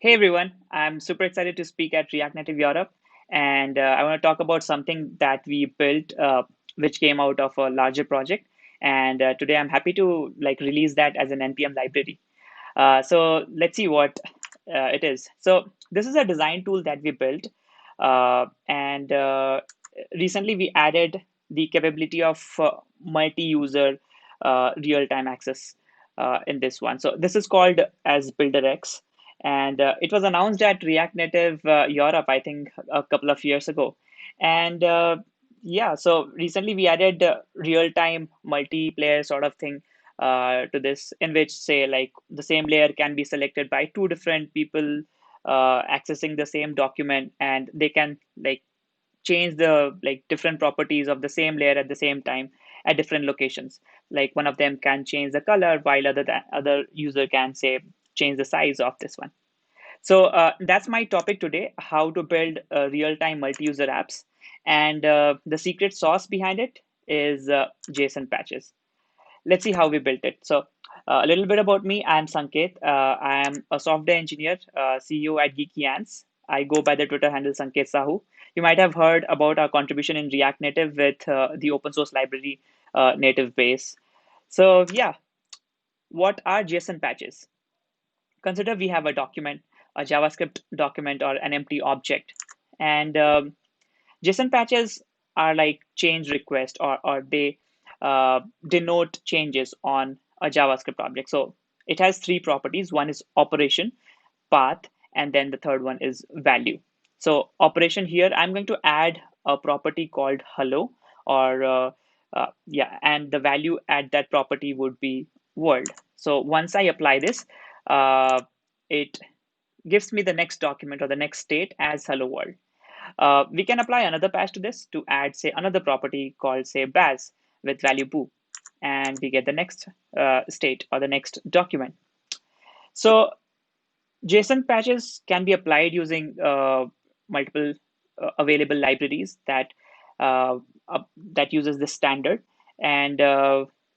Hey everyone, I'm super excited to speak at React Native Europe, and I want to talk about something that we built, which came out of a larger project. And today I'm happy to release that as an npm library. So let's see what it is. So this is a design tool that we built, and recently we added the capability of multi-user real-time access in this one. So this is called as BuilderX, and it was announced at React Native Europe, I think, a couple of years ago. And yeah, so recently we added real-time multiplayer sort of thing to this, in which, say, like the same layer can be selected by two different people accessing the same document, and they can change the different properties of the same layer at the same time at different locations. Like one of them can change the color, while other user can, say, change the size of this one. So that's my topic today: how to build real-time multi-user apps, and the secret sauce behind it is JSON patches. Let's see how we built it. So a little bit about me. I'm Sanket. I am a software engineer, CEO at Geeky Ants. I go by the Twitter handle Sanket Sahu. You might have heard about our contribution in React Native with the open source library native base. So yeah, what are JSON patches? Consider we have a document, a JavaScript document, or an empty object, and JSON patches are like change request, or they denote changes on a JavaScript object. So it has three properties. One is operation, path, and then the third one is value. So operation here, I'm going to add a property called hello, or yeah, and the value at that property would be world. So once I apply this, it gives me the next document or the next state as hello world. We can apply another patch to this to add, say, another property called, say, Baz with value boo, and we get the next state or the next document. So JSON patches can be applied using multiple available libraries that uses this standard. And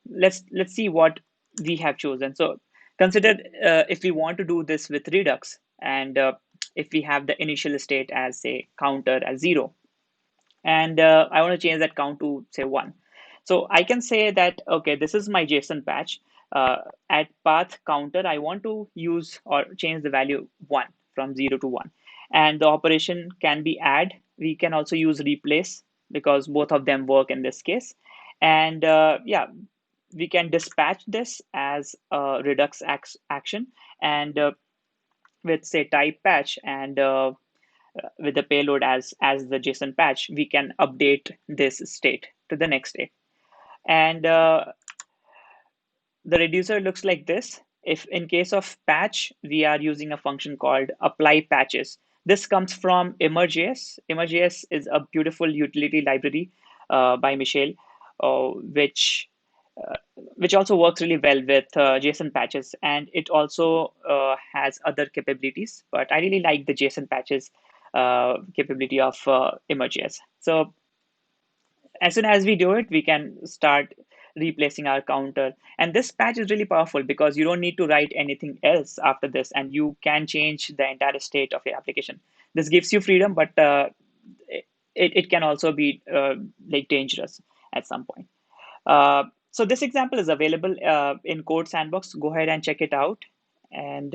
let's see what we have chosen. So consider if we want to do this with Redux, and if we have the initial state as, say, counter as 0, and I want to change that count to, say, 1. So I can say that, okay, this is my JSON patch. At path counter, I want to use or change the value 1 from 0 to 1. And the operation can be add. We can also use replace because both of them work in this case. And yeah, we can dispatch this as a Redux action, and with, say, type patch, and with the payload as the JSON patch, we can update this state to the next state. And the reducer looks like this. If in case of patch, we are using a function called apply patches. This comes from Immer.js. Immer.js is a beautiful utility library by Michel, which which also works really well with JSON patches, and it also has other capabilities. But I really like the JSON patches capability of Immer.js. So as soon as we do it, we can start replacing our counter. And this patch is really powerful because you don't need to write anything else after this, and you can change the entire state of your application. This gives you freedom, but it can also be dangerous at some point. So this example is available in Code Sandbox. Go ahead and check it out, and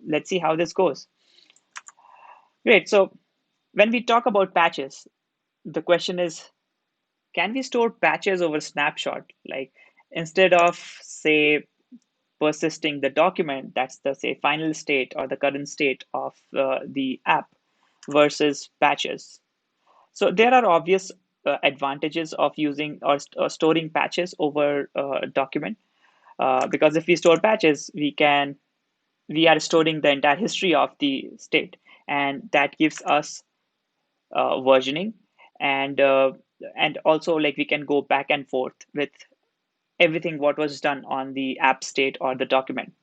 let's see how this goes. Great. So when we talk about patches, the question is, can we store patches over snapshot? Like, instead of, say, persisting the document, that's the, say, final state or the current state of the app, versus patches. So there are obvious advantages of using or storing patches over a document, because if we store patches, we are storing the entire history of the state, and that gives us versioning, and also, like, we can go back and forth with everything what was done on the app state or the document.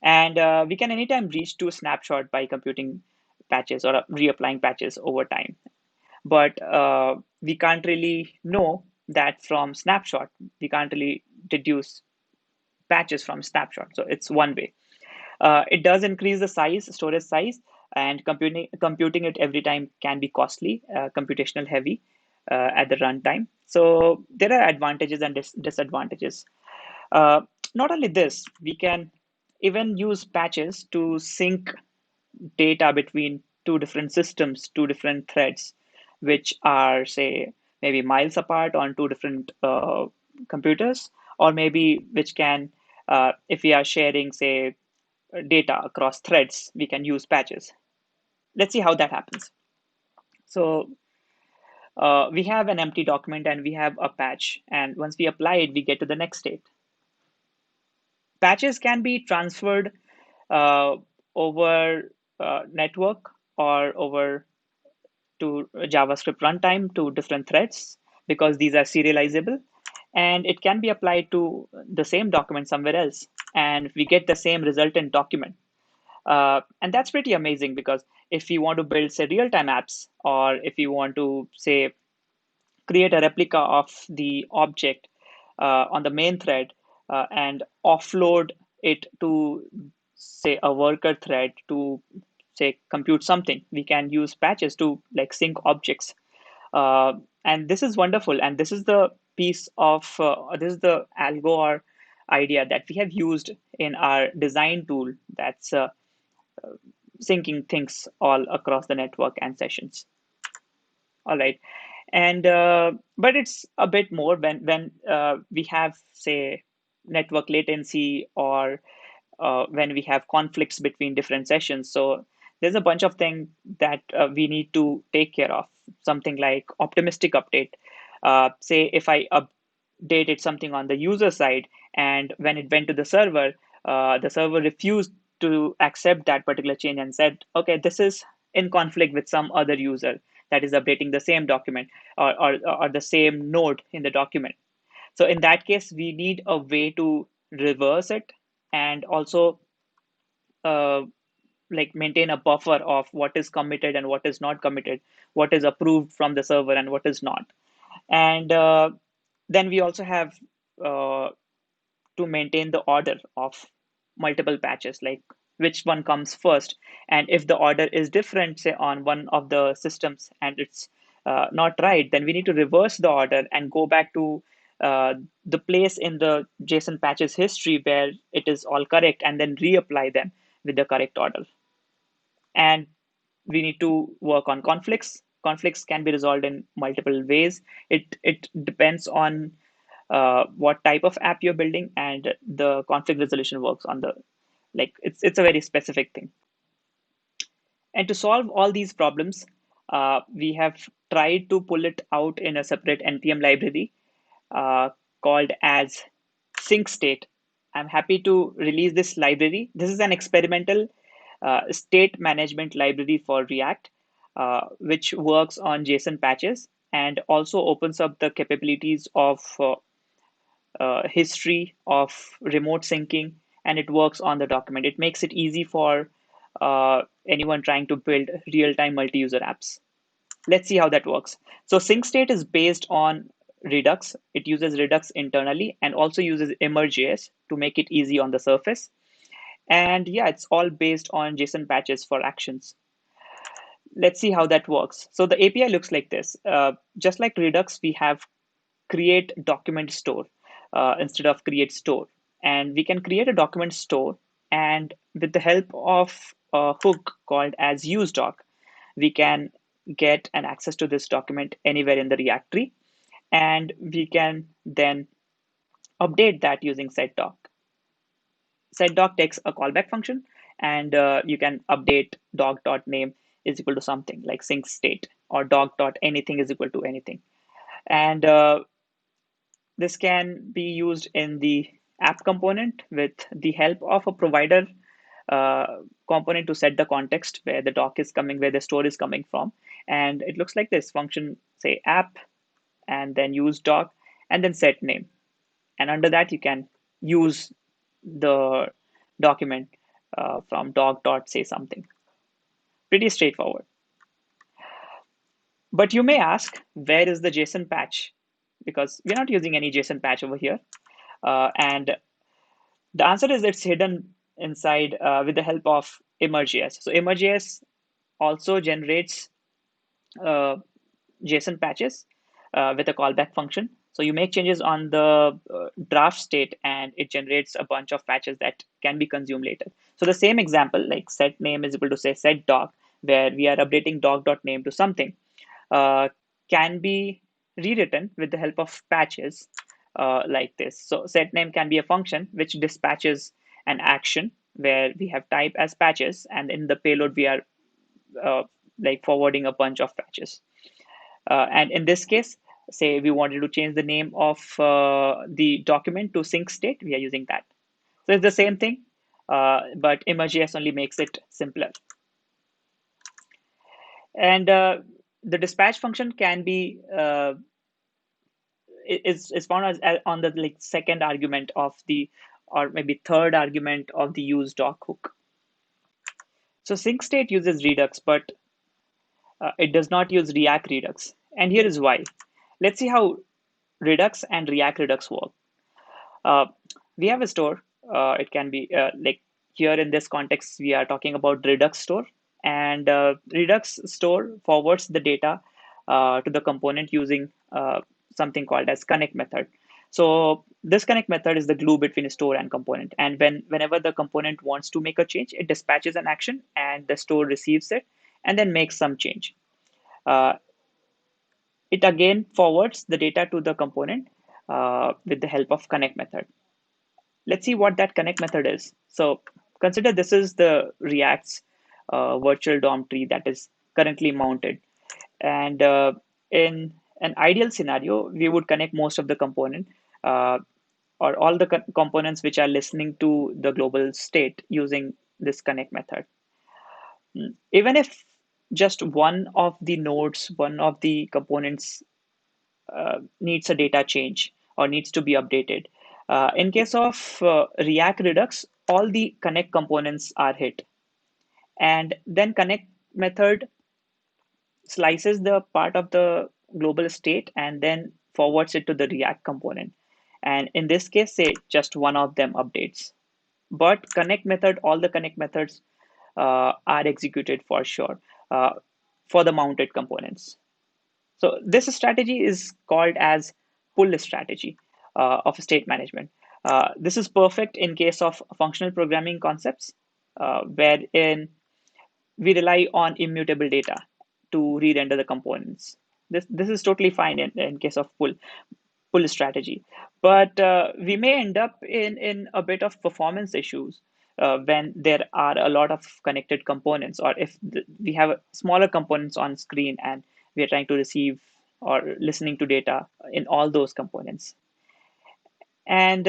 And we can anytime reach to a snapshot by computing patches or reapplying patches over time. But we can't really know that from snapshot. We can't really deduce patches from snapshot. So it's one way. It does increase the storage size, and computing it every time can be costly, computational heavy at the runtime. So there are advantages and disadvantages. Uh, Not only this, we can even use patches to sync data between two different systems, two different threads, which are, say, maybe miles apart on two different computers, or maybe which can, if we are sharing, say, data across threads, we can use patches. Let's see how that happens. So we have an empty document and we have a patch. And once we apply it, we get to the next state. Patches can be transferred uh, over network or over to JavaScript runtime to different threads because these are serializable. And it can be applied to the same document somewhere else. And we get the same resultant document. And that's pretty amazing because if you want to build, say, real-time apps, or if you want to, say, create a replica of the object on the main thread and offload it to, say, a worker thread to, say, compute something, we can use patches to like sync objects. And this is wonderful. And this is the piece of this is the algo or idea that we have used in our design tool that's syncing things all across the network and sessions. All right. And but it's a bit more when we have, say, network latency, or when we have conflicts between different sessions. So there's a bunch of things that we need to take care of. Something like optimistic update. Say if I updated something on the user side, and when it went to the server refused to accept that particular change and said, okay, this is in conflict with some other user that is updating the same document, or the same node in the document. So in that case, we need a way to reverse it, and also uh, like maintain a buffer of what is committed and what is not committed, what is approved from the server and what is not. And then we also have uh, to maintain the order of multiple patches, like which one comes first. And if the order is different, say on one of the systems, and it's not right, then we need to reverse the order and go back to uh, the place in the JSON patches history where it is all correct, and then reapply them with the correct order. And we need to work on conflicts. Conflicts can be resolved in multiple ways. It depends on what type of app you're building, and the conflict resolution works on the, like, it's a very specific thing. And to solve all these problems, we have tried to pull it out in a separate npm library uh, called as sync state. I'm happy to release this library. This is an experimental state management library for React, which works on JSON patches and also opens up the capabilities of history of remote syncing, and it works on the document. It makes it easy for anyone trying to build real-time multi-user apps. Let's see how that works. So sync state is based on Redux. It uses Redux internally and also uses Immer.js to make it easy on the surface. And yeah, it's all based on JSON patches for actions. Let's see how that works. So the API looks like this. Just like Redux, we have create document store instead of create store. And we can create a document store, and with the help of a hook called as usedoc, we can get an access to this document anywhere in the React tree, and we can then update that using setDoc. SetDoc takes a callback function, and you can update doc.name is equal to something like sync state, or doc.anything is equal to anything. And this can be used in the app component with the help of a provider uh, component to set the context where the doc is coming, where the store is coming from. And it looks like this function, say app, and then use doc, and then set name. And under that, you can use the document from doc say something. Pretty straightforward. But you may ask, where is the JSON patch? Because we're not using any JSON patch over here. And the answer is it's hidden inside with the help of emerge.js. So emerge.js also generates uh, JSON patches with a callback function. So you make changes on the draft state and it generates a bunch of patches that can be consumed later. So the same example, like set name is equal to say set doc, where we are updating doc.name to something, uh, can be rewritten with the help of patches like this. So set name can be a function which dispatches an action where we have type as patches, and in the payload we are uh, like forwarding a bunch of patches. And in this case, say we wanted to change the name of the document to sync state, we are using that. So it's the same thing, but Emerge.js only makes it simpler. And the dispatch function can be is found as on the like second argument of the, or maybe third argument of the use doc hook. So sync state uses Redux, but it does not use React Redux. And here is why. Let's see how Redux and React Redux work. Uh, we have a store. It can be like here in this context, we are talking about Redux store, and Redux store forwards the data to the component using something called as connect method. So this connect method is the glue between store and component. And whenever the component wants to make a change, it dispatches an action, and the store receives it and then makes some change. Uh, it again forwards the data to the component with the help of connect method. Let's see what that connect method is. So consider this is the React's virtual DOM tree that is currently mounted. And in an ideal scenario, we would connect most of the component uh, or all the components which are listening to the global state using this connect method. Even if just one of the nodes, one of the components needs a data change or needs to be updated. In case of React Redux, all the connect components are hit. And then connect method slices the part of the global state and then forwards it to the React component. And in this case, say just one of them updates. But connect method, all the connect methods are executed for sure for the mounted components. So this strategy is called as pull strategy of state management. This is perfect in case of functional programming concepts, wherein we rely on immutable data to re-render the components. This is totally fine in case of pull strategy, but we may end up in a bit of performance issues when there are a lot of connected components, or if we have smaller components on screen and we are trying to receive or listening to data in all those components. And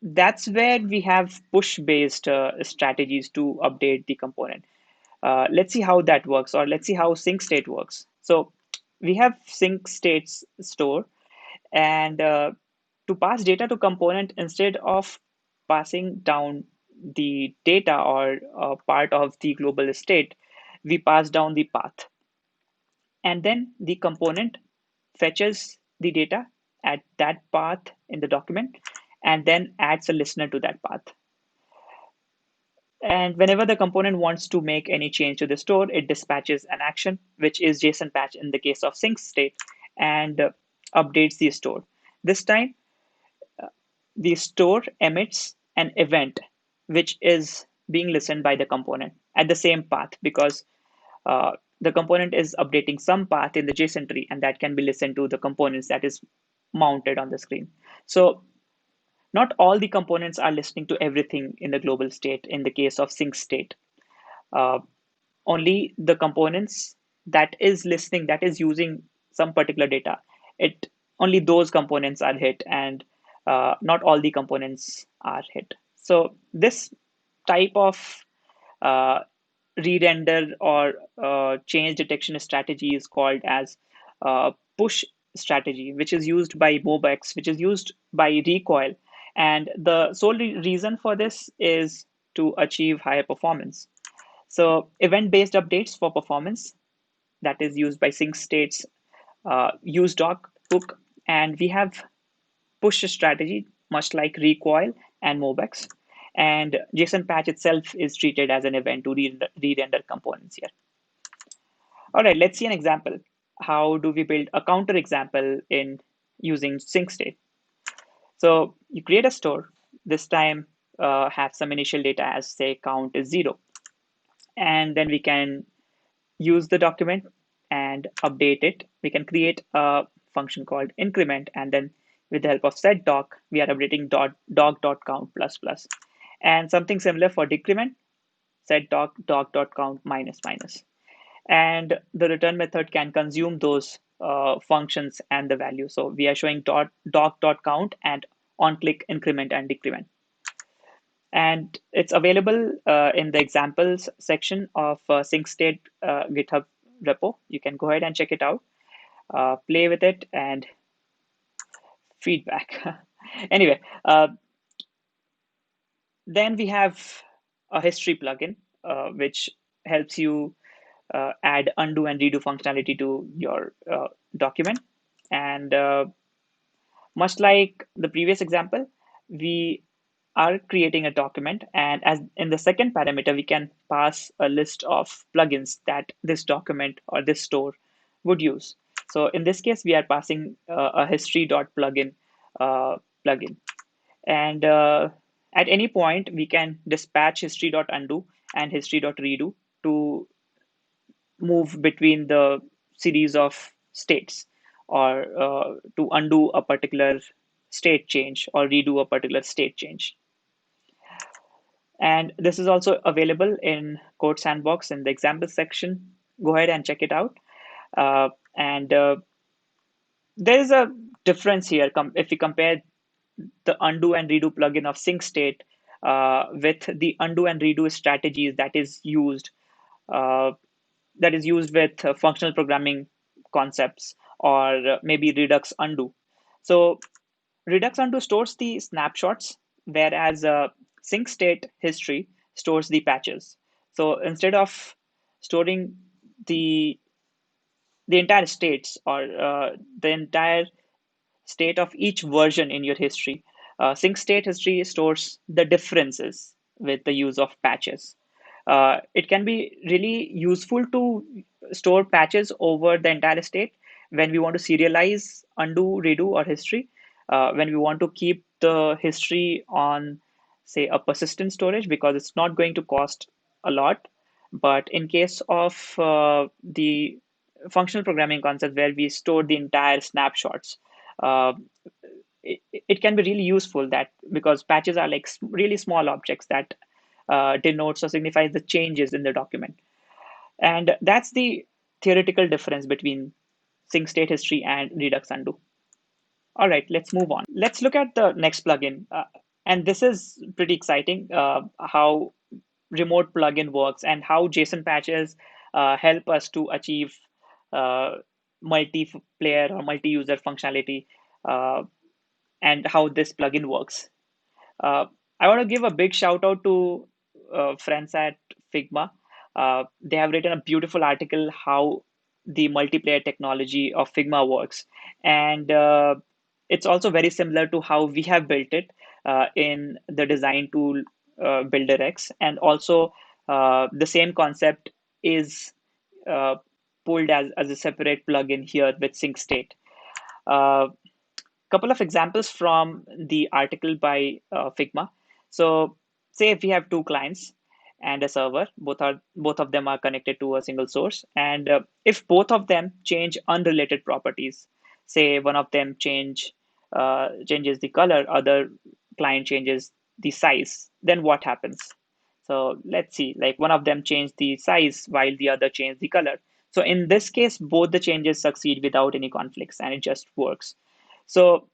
that's where we have push based strategies to update the component. Let's see how that works, or let's see how sync state works. So we have sync states store, and to pass data to component, instead of passing down the data or part of the global state, we pass down the path. And then the component fetches the data at that path in the document and then adds a listener to that path. And whenever the component wants to make any change to the store, it dispatches an action, which is JSON patch in the case of sync state, and updates the store. This time, the store emits an event, which is being listened by the component at the same path, because the component is updating some path in the JSON tree, and that can be listened to the components that is mounted on the screen. So not all the components are listening to everything in the global state in the case of sync state. Uh, Only the components that is listening, that is using some particular data, it only those components are hit, and not all the components are hit. So this type of uh, re-render or change detection strategy is called as push strategy, which is used by MobX, which is used by Recoil. And the sole reason for this is to achieve higher performance. So event-based updates for performance, that is used by sync states, use doc hook, and we have push strategy, much like Recoil and MobX. And JSON patch itself is treated as an event to re-render components here. All right, let's see an example. How do we build a counter example in using sync state? So you create a store. This time have some initial data as say count is 0. And then we can use the document and update it. We can create a function called increment, and then with the help of setDoc, we are updating doc.count plus plus. And something similar for decrement, setDoc.count minus minus. And the return method can consume those functions and the value. So we are showing doc.count and on-click increment and decrement. And it's available in the examples section of sync state GitHub repo. You can go ahead and check it out, play with it, and feedback. Anyway, then we have a history plugin, which helps you add undo and redo functionality to your document. And much like the previous example, we are creating a document, and as in the second parameter, we can pass a list of plugins that this document or this store would use. So in this case, we are passing a history.plugin plugin. And at any point, we can dispatch history.undo and history.redo to move between the series of states, or to undo a particular state change or redo a particular state change. And this is also available in Code Sandbox in the example section. Go ahead and check it out. And there is a difference here if we compare the undo and redo plugin of sync state with the undo and redo strategies uh, that is used with functional programming concepts, or maybe Redux undo. So Redux undo stores the snapshots, whereas sync state history stores the patches. So instead of storing the the entire states, or the entire state of each version in your history, sync state history stores the differences with the use of patches. It can be really useful to store patches over the entire state when we want to serialize undo, redo, or history. When we want to keep the history on, say, a persistent storage, because it's not going to cost a lot. But in case of the functional programming concept where we store the entire snapshots, uh, it can be really useful, that because patches are like really small objects that denotes or signifies the changes in the document. And that's the theoretical difference between sync state history and Redux undo. All right, let's move on. Let's look at the next plugin. And this is pretty exciting, how remote plugin works and how JSON patches help us to achieve uh, multiplayer or multi-user functionality, uh, and how this plugin works. Uh, I want to give a big shout out to friends at Figma. They have written a beautiful article how the multiplayer technology of Figma works, and it's also very similar to how we have built it in the design tool BuilderX, and also the same concept is uh, pulled as a separate plugin here with Sync State. Uh, Couple of examples from the article by Figma. So, say if we have two clients and a server, both of them are connected to a single source, and if both of them change unrelated properties, say one of them changes the color, other client changes the size, then what happens? So let's see, like one of them changed the size while the other changed the color. So in this case, both the changes succeed without any conflicts, and it just works. So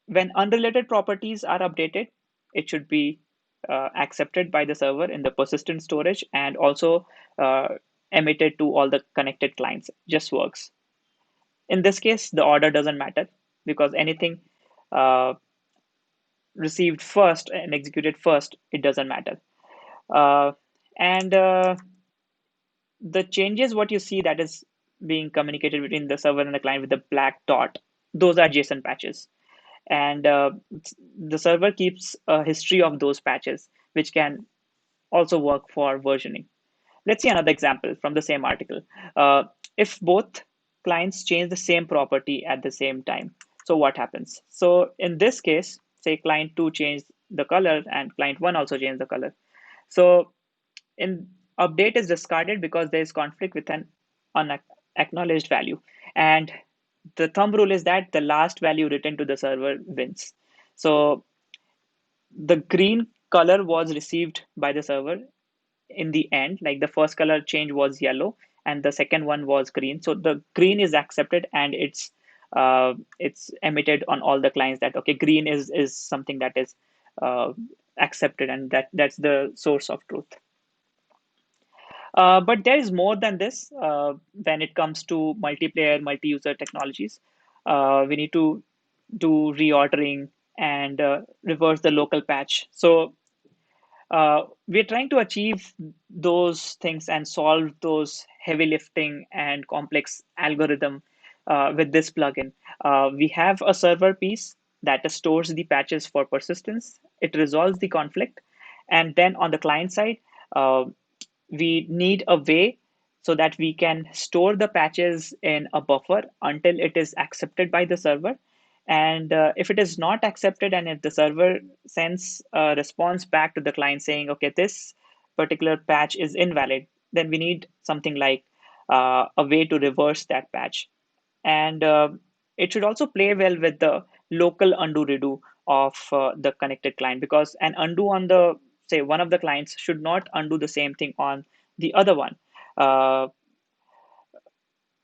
when unrelated properties are updated, it should be accepted by the server in the persistent storage, and also uh, emitted to all the connected clients. Just works. In this case, the order doesn't matter, because anything uh, received first and executed first, it doesn't matter. Uh, and The changes, what you see that is being communicated between the server and the client with the black dot, those are JSON patches. And the server keeps a history of those patches. which can also work for versioning. Let's see another example from the same article. If both clients change the same property at the same time, so what happens? So in this case, say client 2 changed the color and client 1 also changed the color. So in update is discarded because there is conflict with an unacknowledged value. And the thumb rule is that the last value written to the server wins. So the green color was received by the server in the end, like the first color change was yellow and the second one was green. So the green is accepted and it's emitted on all the clients that okay, green is something that is uh, accepted, and that's the source of truth. But there is more than this when it comes to multiplayer, multi-user technologies. We need to do reordering and reverse the local patch. So we're trying to achieve those things and solve those heavy lifting and complex algorithm with this plugin. We have a server piece that stores the patches for persistence. It resolves the conflict. And then on the client side, uh, we need a way so that we can store the patches in a buffer until it is accepted by the server. And if it is not accepted, and if the server sends a response back to the client saying, okay, this particular patch is invalid, then we need something like a way to reverse that patch. And it should also play well with the local undo redo of the connected client, because an undo on the, say, one of the clients should not undo the same thing on the other one. uh,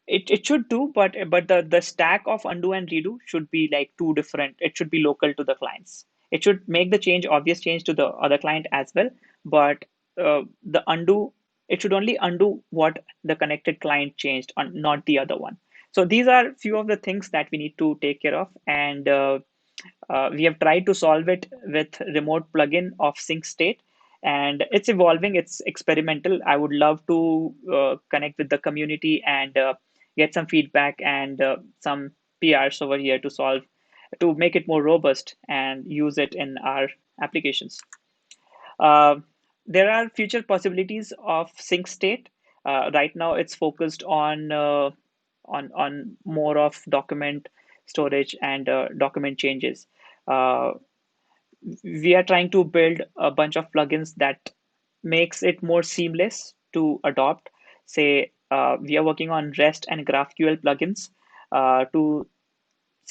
it should do, but the stack of undo and redo should be like two different. It should be local to the clients. It should make the change, obvious change to the other client as well, but the undo, it should only undo what the connected client changed on, not the other one. So these are few of the things that we need to take care of, and we have tried to solve it with remote plugin of sync state, and it's evolving, it's experimental. I would love to connect with the community and get some feedback and some PRs over here to solve, to make it more robust and use it in our applications. uh, there are future possibilities of sync state. Right now it's focused on more of document storage and document changes. uh, we are trying to build a bunch of plugins that makes it more seamless to adopt. Say, we are working on REST and GraphQL plugins to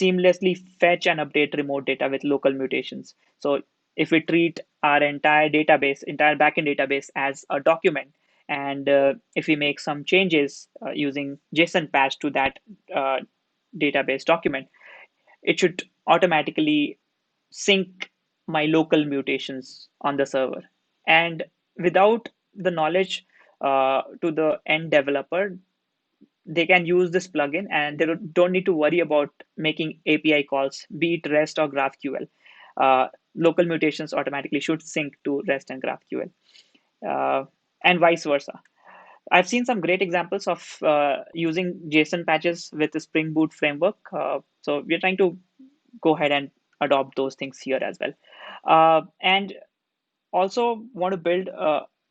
seamlessly fetch and update remote data with local mutations. So if we treat our entire database, entire backend database as a document, and if we make some changes using JSON patch to that uh, database document, it should automatically sync my local mutations on the server. And without the knowledge to the end developer, they can use this plugin and they don't need to worry about making API calls, be it REST or GraphQL. Local mutations automatically should sync to REST and GraphQL, and vice versa. I've seen some great examples of using JSON patches with the Spring Boot framework. So we're trying to go ahead and adopt those things here as well. And also want to build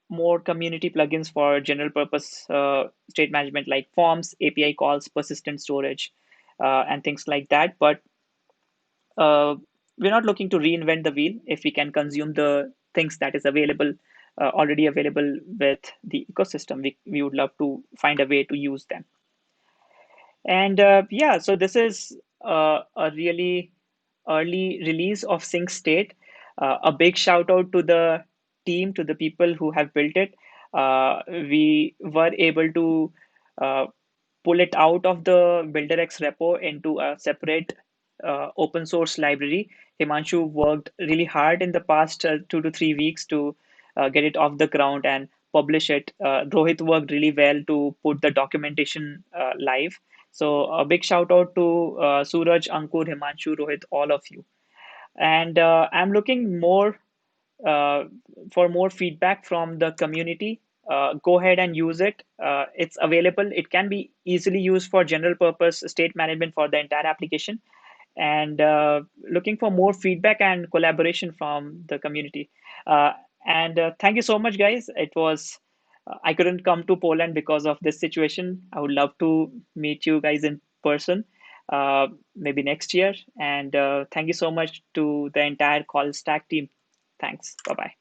more community plugins for general purpose state management, like forms, API calls, persistent storage, and things like that. But we're not looking to reinvent the wheel. If we can consume the things that is available, already available with the ecosystem, we would love to find a way to use them. And yeah, so this is a really early release of Sync State. A big shout out to the team, to the people who have built it. We were able to uh, pull it out of the BuilderX repo into a separate open source library. Himanshu worked really hard in the past 2 to 3 weeks to get it off the ground and publish it. Rohit worked really well to put the documentation live. So a big shout out to Suraj, Ankur, Himanshu, Rohit, all of you. And I'm looking more uh, for more feedback from the community. Go ahead and use it. It's available. It can be easily used for general purpose state management for the entire application. And looking for more feedback and collaboration from the community. Uh, And thank you so much, guys. It was I couldn't come to Poland because of this situation. I would love to meet you guys in person, maybe next year. And thank you so much to the entire Call Stack team. Thanks. Bye bye.